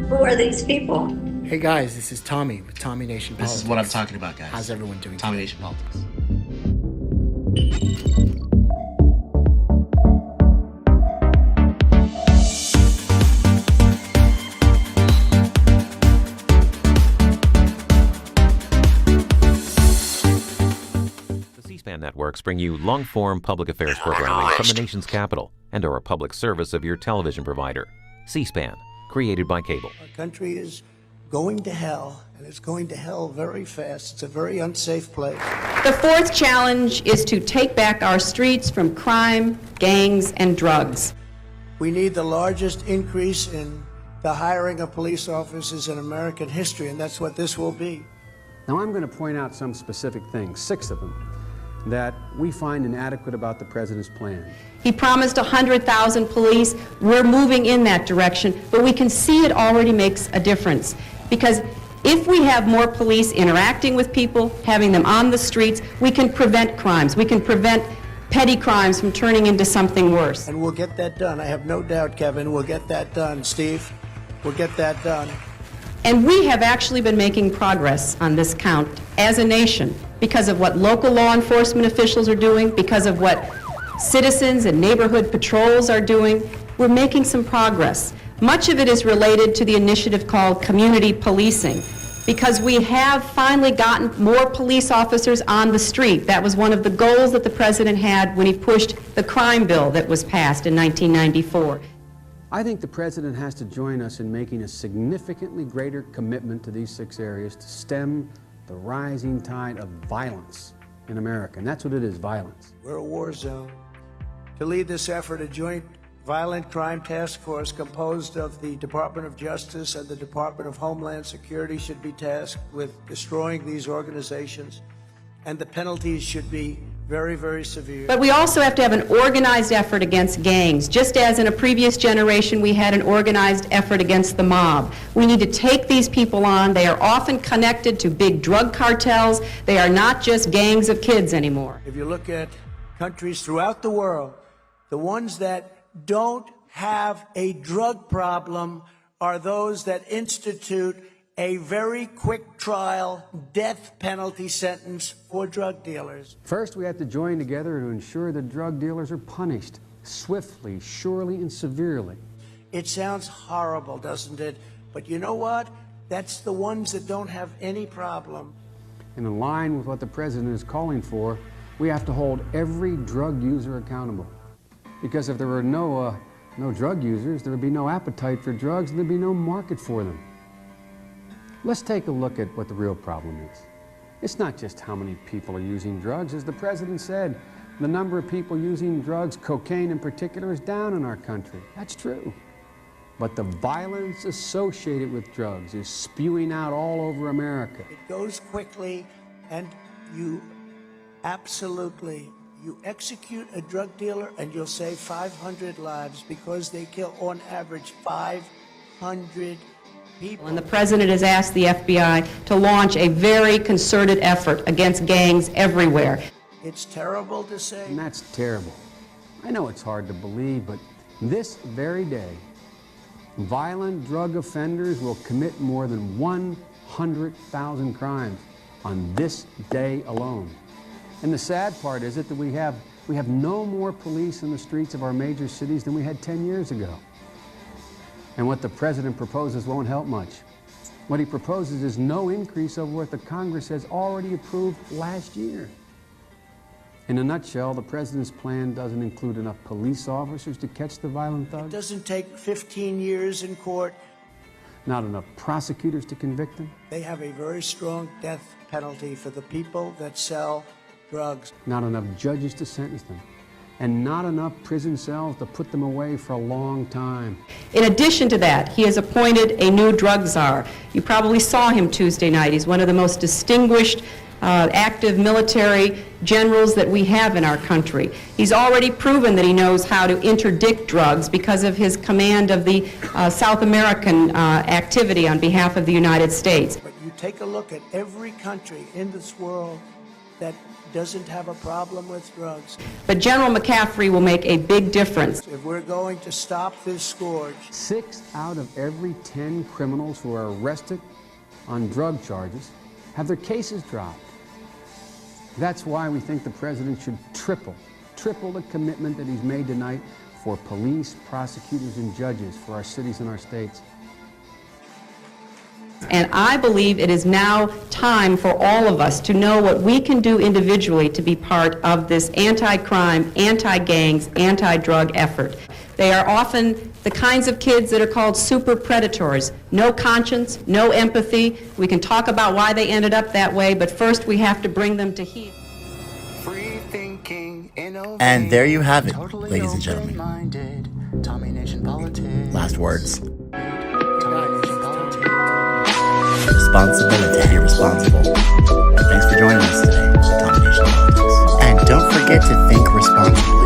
Who are these people? Hey guys, this is Tommy with Tommy Nation Politics. This is what I'm talking about, guys. How's everyone doing? Tommy Nation Politics. The C-SPAN networks bring you long-form public affairs programming from the nation's capital and are a public service of your television provider. C-SPAN, created by cable. Our country is going to hell, and it's going to hell very fast. It's a very unsafe place. The fourth challenge is to take back our streets from crime, gangs, and drugs. We need the largest increase in the hiring of police officers in American history, and that's what this will be. Now I'm going to point out some specific things, 6 of them, that we find inadequate about the president's plan. He promised 100,000 police. We're moving in that direction, but we can see it already makes a difference. Because if we have more police interacting with people, having them on the streets, we can prevent crimes. We can prevent petty crimes from turning into something worse. And we'll get that done. I have no doubt, Kevin, we'll get that done. Steve, we'll get that done. And we have actually been making progress on this count as a nation because of what local law enforcement officials are doing, because of what citizens and neighborhood patrols are doing. We're making some progress. Much of it is related to the initiative called community policing, because we have finally gotten more police officers on the street. That was one of the goals that the president had when he pushed the crime bill that was passed in 1994. I think the president has to join us in making a significantly greater commitment to these 6 areas to stem the rising tide of violence in America. And that's what it is, violence. We're a war zone. To lead this effort, a joint violent crime task force composed of the Department of Justice and the Department of Homeland Security should be tasked with destroying these organizations, and the penalties should be very, very severe. But we also have to have an organized effort against gangs. Just as in a previous generation we had an organized effort against the mob. We need to take these people on. They are often connected to big drug cartels. They are not just gangs of kids anymore. If you look at countries throughout the world, the ones that don't have a drug problem are those that institute a very quick trial, death penalty sentence for drug dealers. First, we have to join together to ensure that drug dealers are punished swiftly, surely, and severely. It sounds horrible, doesn't it? But you know what? That's the ones that don't have any problem. And in line with what the president is calling for, we have to hold every drug user accountable. Because if there were no drug users, there would be no appetite for drugs and there'd be no market for them. Let's take a look at what the real problem is. It's not just how many people are using drugs. As the president said, the number of people using drugs, cocaine in particular, is down in our country. That's true. But the violence associated with drugs is spewing out all over America. It goes quickly, and you execute a drug dealer and you'll save 500 lives because they kill on average 500 people. And the president has asked the FBI to launch a very concerted effort against gangs everywhere. It's terrible to say. And that's terrible. I know it's hard to believe, but this very day, violent drug offenders will commit more than 100,000 crimes on this day alone. And the sad part is that we have no more police in the streets of our major cities than we had 10 years ago. And what the president proposes won't help much. What he proposes is no increase over what the Congress has already approved last year. In a nutshell, the president's plan doesn't include enough police officers to catch the violent thugs. It doesn't take 15 years in court. Not enough prosecutors to convict them. They have a very strong death penalty for the people that sell drugs. Not enough judges to sentence them. And not enough prison cells to put them away for a long time. In addition to that, he has appointed a new drug czar. You probably saw him Tuesday night. He's one of the most distinguished active military generals that we have in our country. He's already proven that he knows how to interdict drugs because of his command of the South American activity on behalf of the United States. But you take a look at every country in this world that doesn't have a problem with drugs. But General McCaffrey will make a big difference. If we're going to stop this scourge, 6 out of every 10 criminals who are arrested on drug charges have their cases dropped. That's why we think the president should triple the commitment that he's made tonight for police, prosecutors, and judges for our cities and our states. And I believe it is now time for all of us to know what we can do individually to be part of this anti-crime, anti-gangs, anti-drug effort. They are often the kinds of kids that are called super predators. No conscience, no empathy. We can talk about why they ended up that way, but first we have to bring them to heel. And there you have it, ladies and gentlemen. Last words. Responsibility. Be responsible. Thanks for joining us today, Tommy Nation Politics. And don't forget to think responsibly.